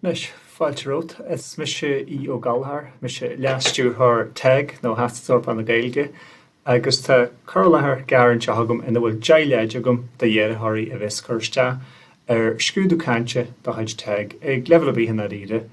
Nis, fáilte is mis í ó ghlanmheabhair, mis leasú th teag nó heastasúr an na Gaeilge, agus tá cur lethair gearann se thugam ina bhfuil deile agam de dhéarthirí a bheits chuirste scrúdú cainte do chuid teag ag leibhleabí na riide.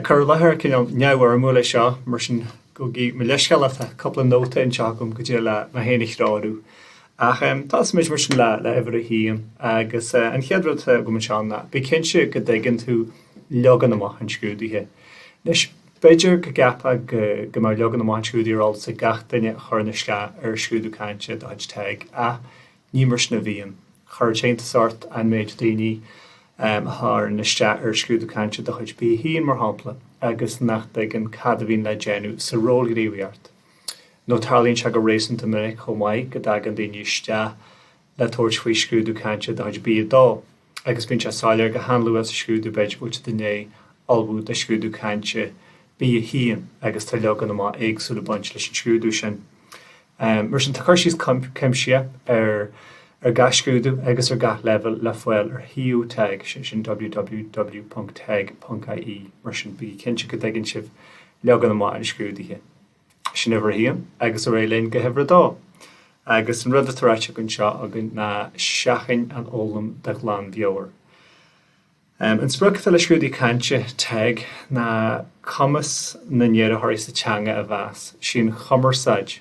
Cur lethair cinneal neamhar múla seo mar sin go gí me leiscealaithe coppla nóta in teagam go dtí le na héananig ráú. Ach, tas mis mar sin le every hían agus an cheadrad go man seanna. Bí cinse go daigeann tú leagan amach an scrúdaithe. Nis beidir go gapa go mar leagan amach an scrúdaithe sa gach duine chuirne sca scrúdú cainte do chuid teag a ní mar sna bhíon. Chur cinnte sort an méid daoine na sta scrúdú cainte do chuid bí hían mar hampla agus nach daigeann cad a bhíon le déanú sa ról go dtíobhart. No tarlíonn se go rééisint minic chomh maith go dagan daoine iste le tuairisc scrúdú cainte do chuid bí dá. Agus bíonn se sáilear go handlú as a scrúdú beid bút duné albú de scrúdú cainte bí a hían agus tá leagan amach éagsúla baint leis an scrúdú sin. Mar sin tá chuir síos cimse ar gath scrúdú agus ar gath level le foiil ar hiú teag sin www.tag.ie mar sin bí cinse go daigeann sibh leagan amach an scrúdaithe. Sin ever hían agus a réilíonn go hebhre dá. Agus an rud a taráite gon seo agan na Seachain an ólam de ghlanmheabhair. An sprucha le scrúdaí cainte teag na cumas na néarthirí sa teanga a bheas sin chumarsaid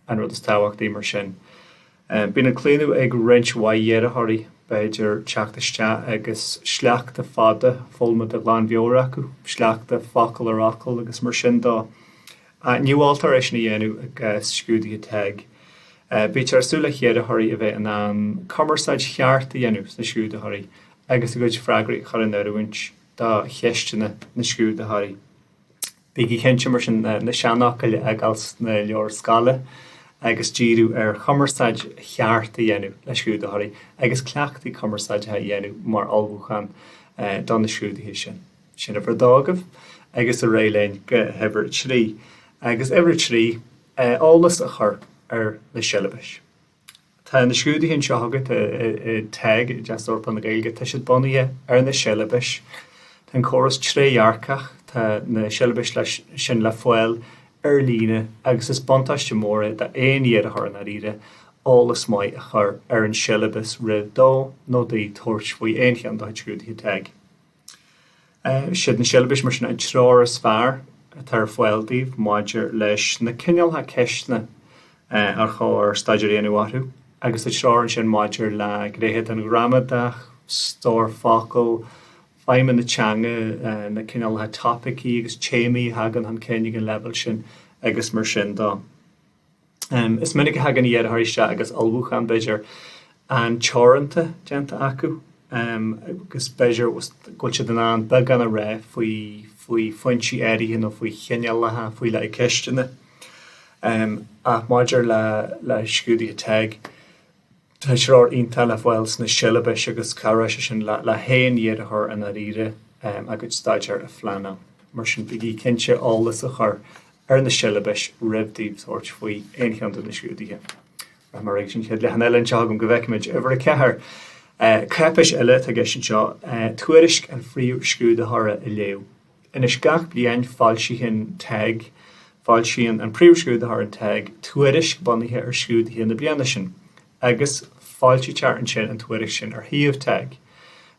an rud is táhacht mar sin. Bhín an cléanú ag roinnt mhaidh beidir teachtaiste agus sleach de fada fólma de ghlanmheabhair acu, sleach de focail ar acail agus mar sin dá. Níúáltar éis na dhéanú agus scrúdaithe teag. Bíte arsúla chéadthirí a bheith an cumarsaid cheart a dhéanú na scrúdathirí agus a gcuid freigraí chur an uhaint dá cheisteanna na scrúdathirí. Bhí cinnte mar sin na seanachil agus na leor scala agus díú ar chumarsaid cheart a dhéanú le scrúdathirí agus cleachtaí cumarsaid a dhéanú mar almhúchán don na scrúdaithe sin. Sin a bhredágah agus a réilein go hebhar trí agus ebre trí eolas a chur ar na siollabais. Tá na scrúdaithe seo agat teag deasúir an na Gaeilge tá siad bunaithe ar na siollabais. Tá choras tréarcach tá na siollabais sin le foiil ar líne agus is bontáiste móra de éoniad a chur na riide eolas maith a chur ar an siollabais rih dó nó daí tuairisc faoi aonchan do scrúdaithe teag. Siad na siollabais mar sin an trár is fearr tar foiildíh maidir leis na cinealtha ceistne ar chóir staidir aonú agus a seáin sin maidir le gréthe an Gramadach, stór focail, fein na teanga na cinealtha topicí agus chéimí hagan an céinnig an level sin agus mar sin dá. Is minic hagan iadthirí se agus almhúchán beidir an teoranta déanta acu agus beidir go siad an began a ré faoi fointí éirithe nó faoi chenealathe faoi le ceisteanna. Ach maidir le scrúdaithe teag tá seár ionta le bhfuil na siollabais agus carráise sin le héan iadthair an riide agus staidir a phleanna. Mar sin bhí cinse eolas a chur ar na siollabais ribhdaobh sort faoi aonchan na scrúdaithe. Mar rééis sin chead le an eile teagam go bhheicimiid ebre cethir. Capis eile a gceist seo tuairisc an Phríomhscrúdaitheora i léamh. Inis gach bliain fáilsíonn teag fáilsíonn an Phríomhscrúdaitheora an teag tuairisc bunaithe ar scrúdaithe na bliana sin agus fáiltí teart an sin an tuairisc sin ar thaobh teag.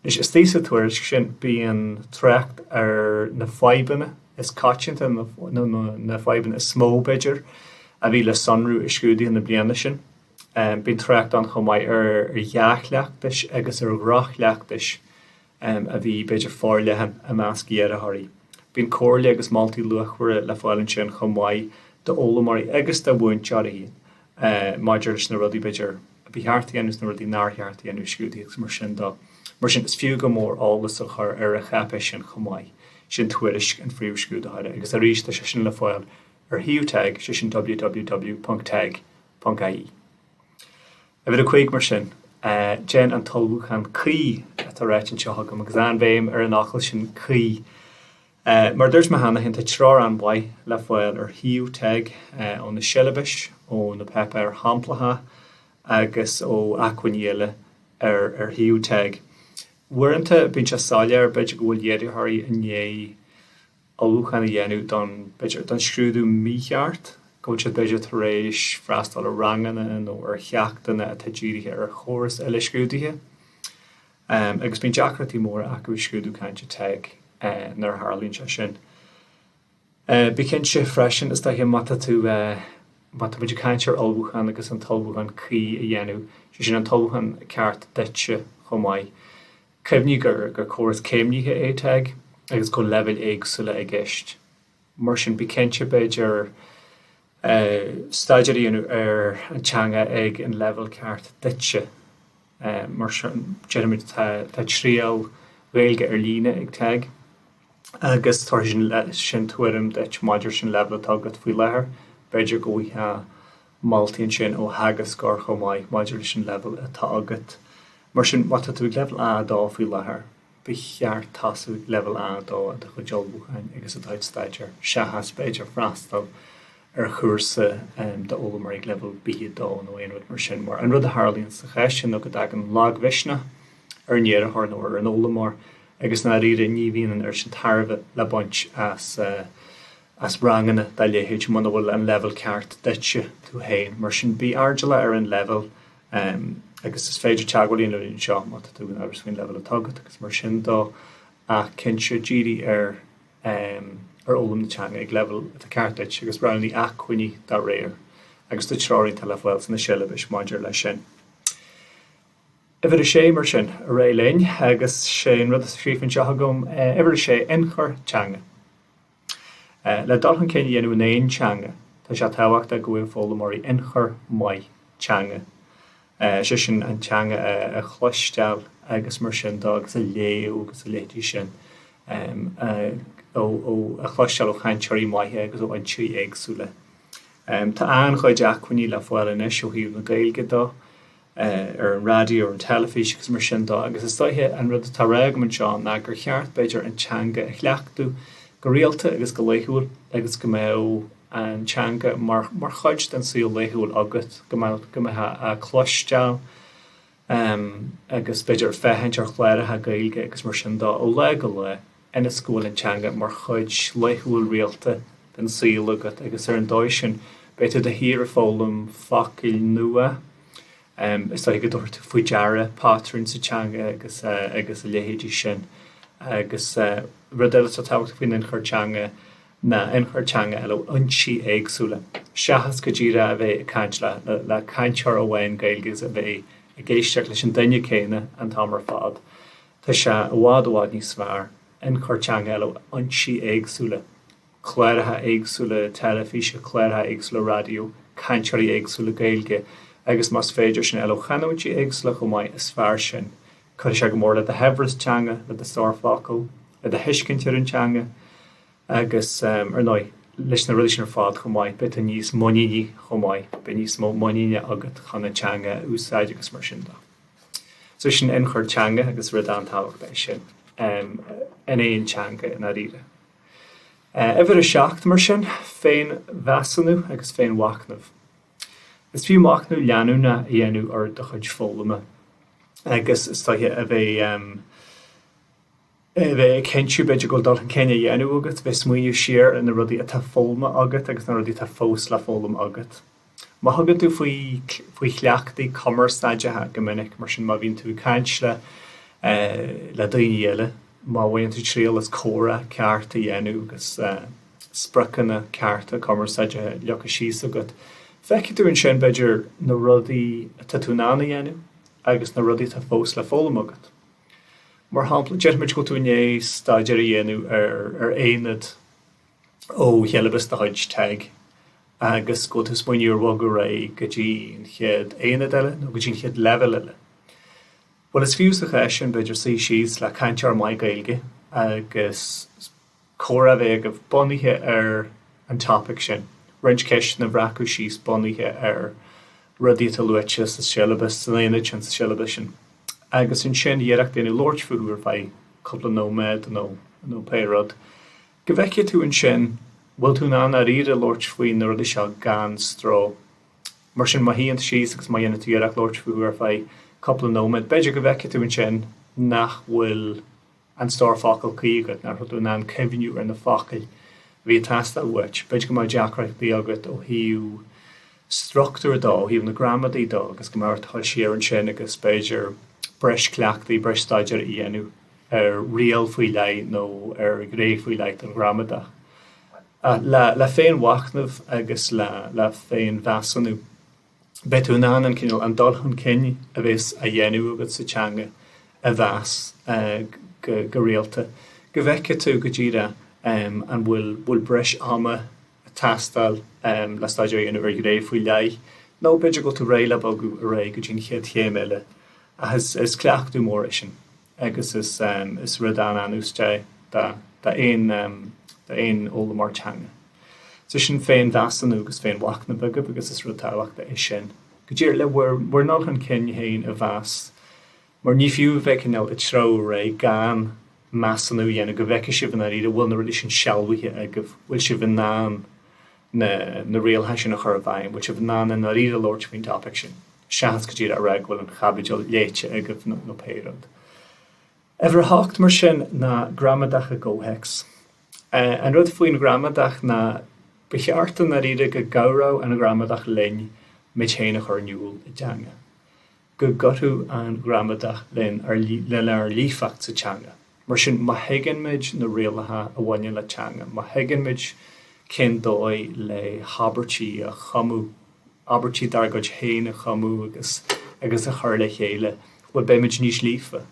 Nis is tí sa tuairisc sin bíon treacht ar na fhaibanna is cáitianta na fhaibanna is smó beidir a bhí le sonrú i scrúdaithe na bliana sin. Bín treacht an chomáid ar dheach leachtais agus ar grach leachtais a bhí beidir fáirlethe a measc iadthirí. Bín cóirla agus maltaí luachhuire le fáilann sin chomáid do ólamóí agus do bhaint tearaí. Maidir leis na rudí beidir a bhí heartaíanús na rudí náthheartaíanú scrúdaithe mar sin dá. Mar sin is fiú go mór eolas a chur ar a chapéis sin chomáid sin tuairisc an Phríomhscrúdaitheora agus a rís tá sin le fáil ar hiú teag sin www.tag.ie. A bhfuil a chuig mar sin, Déan an tolmhúchán Cuir a réitin seo agam agus an bhéim ar an achal sin Cuir. Mar dúirt me hana hinnta trár an bhaid le fáil ar hiú teag ó na siollabais ó na pepa ar hamplatha agus ó achainnéile ar hiú teag. Waranta bíonn se sáile ar beidir go bhfuil dhéidirthirí inné ullmhúchán a dhéanú don scrúdú mícheart, go bhfuil beidir tar éis freastal a ranganna nó ar cheachtainna a Dírigh ar chóras eile scrúdaithe. Agus bíonn deacratí mór acu scrúdú cainte teag nar tharlaíonn se sin. Bí cinn si freisin is daithe mata tú mata beidir caintear ullmhúchán agus an tullmhúchán crí a dhéanú, sin an tullmhúchán ceart deite chomáid. Cefní gur chóras céimníthe é teag agus go leibhil éagsúla a gceist. Mar sin bí cinnte beidir staidirí ar an teanga ag an leibhil ceart deite. Mar sin jeimiid tá tríal Léigh ar líne ag teag. Agus tar sin tuairim deit maidir sin leibhil agat faoi láthair, beidir go bhíthe maltaíonn sin ó hagas gar chomáid maidir sin leibhil atá agat. Mar sin mata tú leibhil a dá faoi láthair, bí cheart tasú leibhil a dá a chu ullmhúchán agus a táid staidir seachas beidir freastal ar chuirsa de ólamar ag leibhil bíad dá nó aonrad mar sin mar. An rud a tharlaíonn sa cheistin agus ag an lághmheisne ar néarthar nó ar an ólamar agus na riad níomhíonn ar sin tarbh le baint as ranganna de léhéid man bhfuil an leibhil ceart deite tú hain. Mar sin bí ardala ar an leibhil agus is féidir teaghlaíonn leíonn seo mata tú an agus faoin leibhil atágat agus mar sin dó a cinnte dírí ar ólam na teanga ag leibhil a ceart deite agus braí achhuiní dá réir agus do treoirí tal bhfuil na siollabais maidir lei sin. Ifir sé mar sin a ré léinn agus sé an rud scrífann seo gom ifir sé Ionchur teanga. Le dulchan cén dhéanú in éon teanga, tá sé táhacht a go bhfuil fólamóirí Ionchur maith teanga. Sé sin an teanga a chluisteáil agus mar sin dá agus a léú agus a léití sin ó a chluisteáil ó chainteirí maithe agus ó an trí éagsúla. Tá an chuid achhuiní le fáil inis ó híomh na Gaeilge dó ar an radio ar an telefís agus mar sin dó agus is daithe an rud tá réag man seo ná gur cheart beidir an teanga a chleachtú go réalta agus go léithúil agus go mé an teanga mar chuid den síl léithúil agat go mé a chluisteáil agus beidir fehaint ar chléirithe Gaeilge agus mar sin dó ó le go le ina scúil an teanga mar chuid léithúil réalta den síl agat agus ar an dóid sin beidir de hir fólam fhoghlaim nua. Is go dúirt faoi deara pátrún sa teanga agus a léhéidí sin agus rud eile tá táhacht faoin Ionchur teanga na Ionchur teanga eile ionsaí éagsúla. Seachas go ddíra a bheith caint le caintear ó bhain Gaeilge a bheith a géisteach leis an duine céine an tamar fad. Tá se bhád níos fearr Ionchur teanga eile ionsaí éagsúla. Chléirithe éagsúla telefíse, chléirithe éagsúla radio, caintearí éagsúla Gaeilge agus mas féidir sin eile chanúintí éagsúla go mbeidh is fearr sin. Chuir sé go mór le a hebras teanga, le a starflacail, le a hiiscintear an teanga agus ar nói leis na rudí sin ar fád go mbeidh bit a níos moníí go mbeidh, be níos mó moníine agat chuna teanga úsáid agus mar sin dá. So sin Ionchur teanga agus rud an táhacht é sin in éon teanga in a riire. Ifir a seacht mar sin féinmheasúnú agus féinmhachnamh. Is Phríomhscrúdaitheora leanú na dhéanú ar do chuid fólama agus is taithe a bheith cinntiú beidir go dul an céine dhéanú agat bheith smuoinú siar in na rudí atá fólma agat agus na rudí tá fós le fólam agat. Má thugad tú faoi chleachtaí comar staidethe go minic mar sin má bhíonn tú caint le daoine eile, má bhaonn tú tríal is córa cearta dhéanú agus sprachanna cearta comar staidethe leocha síos agat. Feici tú an sin beidir na rudaí atá tú nána dhéanú agus na rudaí tá fós le fólam agat. Mar hampla jeimiid go tú inné staidir dhéanú ar éonad ó siollabais de chuid teag agus go tú smuoinú ar bhag ré go dtí chiad éonad eile nó go dtí chiad leibhil eile. Well is fiús a sin beidir síos le caintear maith Gaeilge agus córa bheith go bunaithe ar an topic sin. Rinch ceist na bhreacu síos bunaithe ar rudí a luite sa siollabais san éanaid an sa siollabais sin. Agus in sin dhéireach déanú Lord ar bheith coppla nóméid nó péirad. Go bheice tú in sin bhfuil tú ná a riad a Lord faoin na rudí seo gan stró. Mar sin má híonn síos agus má dhéanana tú dhéireach Lord ar bheith coppla nóméid. Beidir go bheice tú in sin nach bhfuil an stór focail caogat nar chutú ná an cehniú ar na focail bhí tasta uait, beidir go mar deacracht agat ó hiú structúr dá, hiú na Gramadach dá, agus go mar thoil siar an sin agus beidir breis cleachtaí breis staidir i dhéanú rial faoi leid nó gréibh faoi leid an Gramadach. Le féinmhachnamh agus le féinmheasúnú. Betú ná an cinál an dulchan cinne a bhís a dhéanú agus sa teanga a bheas go réalta. Go bheice tú go ddíra an bhfuil breis ama tastal le staidir dhéanú ar gréibh faoi leid. nó beidir go tú réile bogu a ré go dtín chéad chéimeile is cleachtú mór sin. Agus is rudan anúste da ein óla mar teanga. So sin féin dasanú agus féinmhachnamh agus is rutáhacht é sin. Go dtír le bhfuir nach an cin héin a bheas, mar ní fiú bheiccinál i tro ré gan measanú dhéanana go bheice sibh a ríad a bhfuil na ruí sin sealmhaithe go bhfuil sibh ná na réalthe sin a chur bhaim, bhfuil sibh ná na ríad a Lord faoin topic sin. Seachas go dtír a rag bhfuil an chabaidil léite agah nó péirad. Ever hacht mar sin na Gramadach a ggcomhthéacs. An rud faoin Gramadach na becheartan na ríide go gabhrá an Gramadach linn mé chéine chur niúil i teanga. Go gotú an Gramadach linn ar lífacht sa teanga. Mar sin má heigean méid na réalathe a bhaine le teanga. Má heigean méid cin dói le habertí a chamú, habertí dar go chéin a chamú agus a chur le chéile, bhfuil bé méid níos lífa.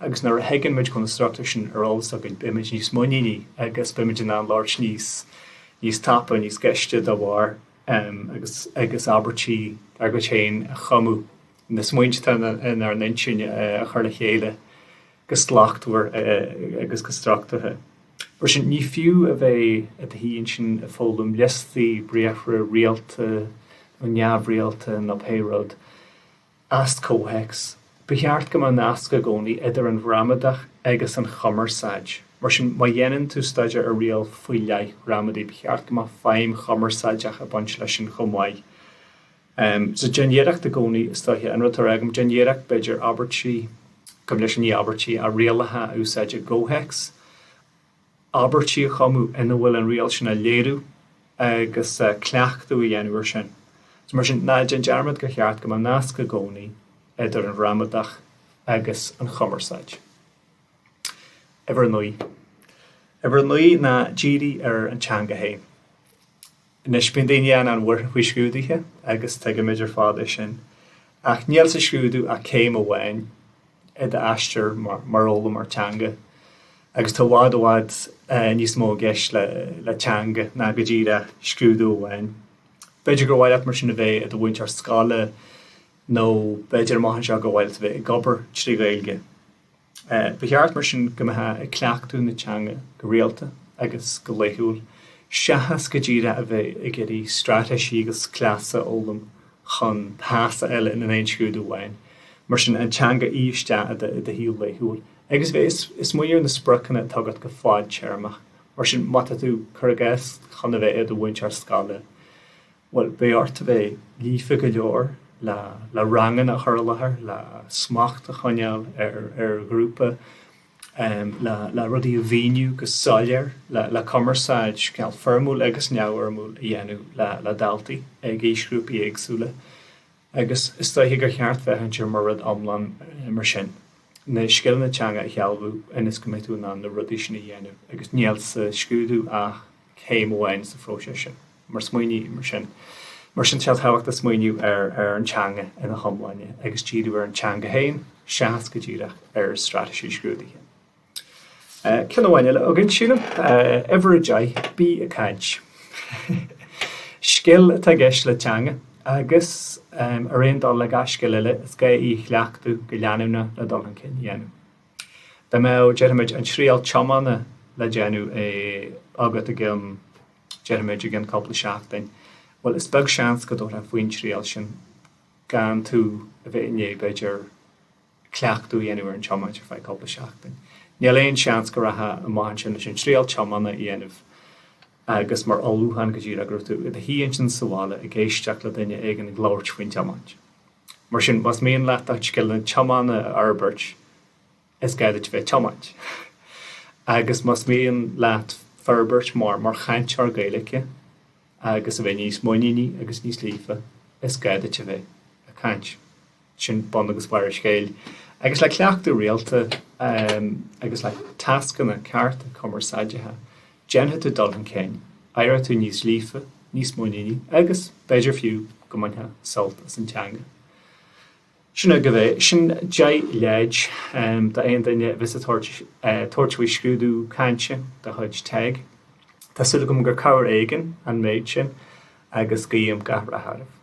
Agus nar a heigean méid constructor sin ar álas a bé méid níos muíní agus bé méid an láirt níos tapa, níos geiste do bhhar agus habertí dar go chéin a chamú. Na smuinte in ar ninsin a chur le chéile gus slachtúir agus constructathe. Mar sin ní fiú a bheith a híonn sin a fólam listaí bríochra rialta, nó neamhrialta nó péród as cóhthéacs. Becheart go an nasca gcónaí idir an Gramadach agus an chomarsaid. Mar sin má dhéanann tú staidir a rial faoi leith Gramadí, becheart go féim chomarsaideach a bhaint leis sin chomhaid. So gennéireacht a gcónaí staithe an rutar agam gennéireacht beidir abertí, gom leis ní abertí a réalathe a úsáide cóhthéacs. Abertí a chamú ina bhfuil an rial sin a léirú agus cleachtú a dhéanúir sin. So mar sin ná dearmad go cheart go an nasca gcónaí idir an Gramadach agus an chomarsaid. Ever nuí na ddíri ar an teanga hain. Nis bíonn daoine an bhuir faoi scrúdaithe agus tuige méidir fád sin. Ach níl sa scrúdú a céim amháin i d aistear mar óla mar teanga. Agus tá bhád níos mó gceist le teanga na go ddíra scrúdú amháin. Beidir go bhhaile mar sin a bheith a do bhaint ar scála nó beidir maithe se go bhhail bheith i gobbar trí Gaeilge. Becheart mar sin go maithe i cleachtú na teanga go réalta agus go léithúil. Seachas go ddíra a bheith i gcéirí strateisí agus clása ólam chun thása eile in an éon scrúdú amháin. Mar sin an teanga íste a de híl léithúil. Agus bheith is muir na sprachanna tagad go fáid tearmach. Mar sin mata tú chugas chun a bheith a do bhaint ar scála. Well, beart a bheith lífa go leor le rangan a churlathair, le smacht a chuineal ar grúpa, le rudí a bhíniú go sáilear, le comarsáid ceall fermúil agus neabharmúil a dhéanú le daltaí ag éisgrúpaí éagsúla. Agus is taithe gur cheart bheithann mar rud amlan mar sin. Na sciil na teanga a chealbhú inas go méidú ná na rudí sin a dhéanú, agus níl sa scrúdú ach céim amháin sa phróise sin. Mar smaoiní mar sin. Mar sin teall táhacht a smaoiniú ar an teanga ina thomláine, agus tíadú ar an teanga hain, seachas go ddíireach ar strateisí scrúdaithe. Cin amháine le agan sílam, ever a jai, bí a caint. Sciil atá gceist le teanga, agus a réon dá le gaisce leile is ga í chleachtú go leanúna le dul an cin dhéanú. Tá mé dearmid an tríal teamána le déanú agat a gim dearmid a gin coppla seachtain. Well, is beg seans go dóra faoin tríal sin gan tú a bheith inné beidir cleachtú dhéanú ar an teamáin ar fáid coppla seachtain. Níl éon seans go ratha a máin sin tríal teamána dhéanamh agus mar olúhan go dtír a grútú i híonn sin sahála a géisteach le duine ag an glóirt faoin teamáint. Mar sin was méon leat ag cill na teamána arbeirt is gaiad bheith tomaid. Agus mas míon leat ferbert mar caint ar Gaeilge, agus a bheith níos moiníní agus níos lífa, is gaiad bheith a caint. Sin bon agus bhair scéil. Agus le cleachtú rialta, agus le tascanna cearta commerceáidethe, déantha tú dul an céin, éire tú níos lífa, níos moiníní, agus beidir fiú go maithe sult as an teanga. Sin go bheith, sin dé leid da aon daine vis a tuairisc scrúdú cainte de chuid teag. Tá sula gom gur cabhar éigean an méid sin agus gaíam gabhar a tharaibh.